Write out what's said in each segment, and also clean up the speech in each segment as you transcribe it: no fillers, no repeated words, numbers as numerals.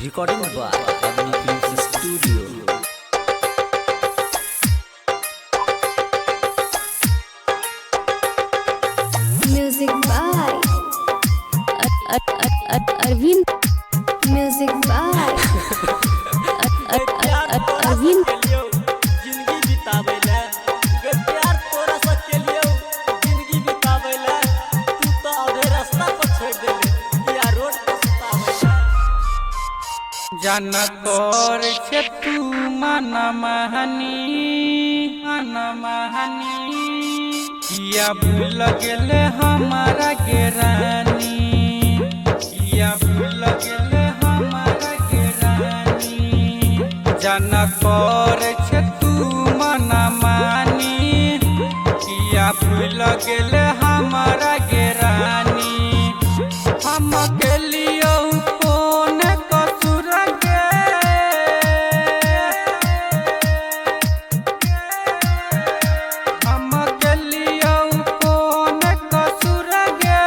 Recording by Agni Films Studio. Music by Arvind. Music by Arvind. जिंदगी बितावेला गे प्यार तोरा से के लिए जिंदगी बितावेला तू तो आधे रास्ता पर छोड़ देले या रोड पर सुतावेला जाना तोर छे तू मन महनी किया भूल गेले हमारा गेरानी किया भूल गेले हमारा गेरानी जाना तोर छे तू मन मानी किया भूल गेले हमारा गेरानी हम के लिए कौन कसूर के हम के लिए कौन कसूर के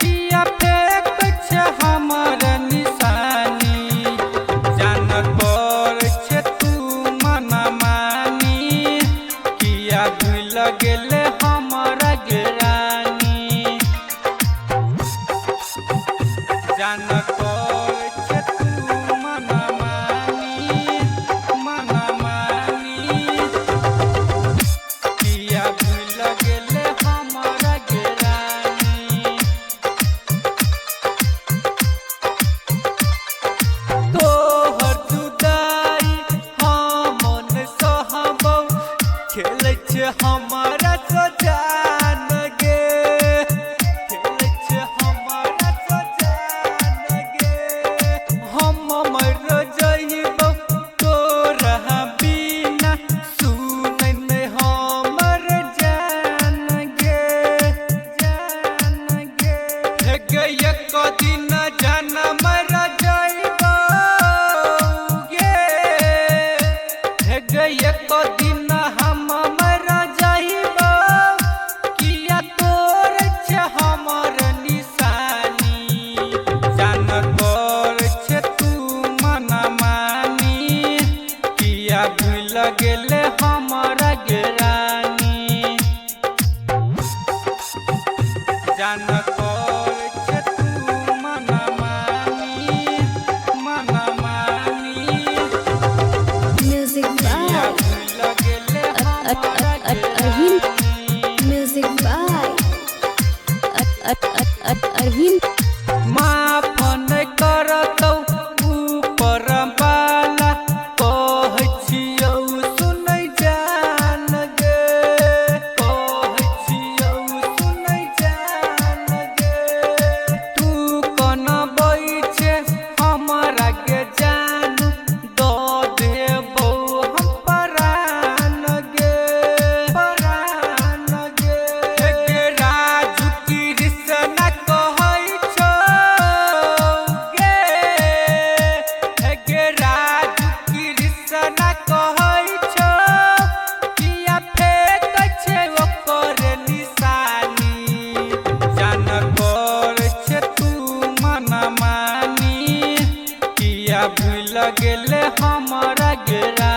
किया फेंक छे हमर निशानी जान तोर छे तू मन मानी किया भूल गेले हमारा गेरानी जान तोर छे तू मन मानी किया भूल गेले हमारा गेरानी तोहर जुदाई हमन सहबौ खेलै छे हमारा तो जान गे खेलै छे हमारा तो जान गे हम मर जइबौ तोरा बिना सुनै नै हमर जान गे हे गे एक दिन जान मर जइबौ गे हे गे एक दिन हम मर जइबौ किया तोर छे हमर निशानी जान तोर छे तू मन मानी किया भूल गेले हमारा गेरानी जान तोर छे तू मन मानी Music किया by भूल गेले हमारा Arvind. गेरानी Music by Arvind. माफ नहीं करतौ ऊपर वाला कहै छियौ सुनै जान गे कहै छियौ सुनै जान गे तू कोन बैठे हमरा के जानू दो देबौ हम परान गे हे गे राजू कृष्ण कहै छौ गे हे गे राजू कृष्ण कहै छौ किया फेंक छे ओकर निशानी जान तोर छे तू मन मानी किया भूल गेले हमारा गेरा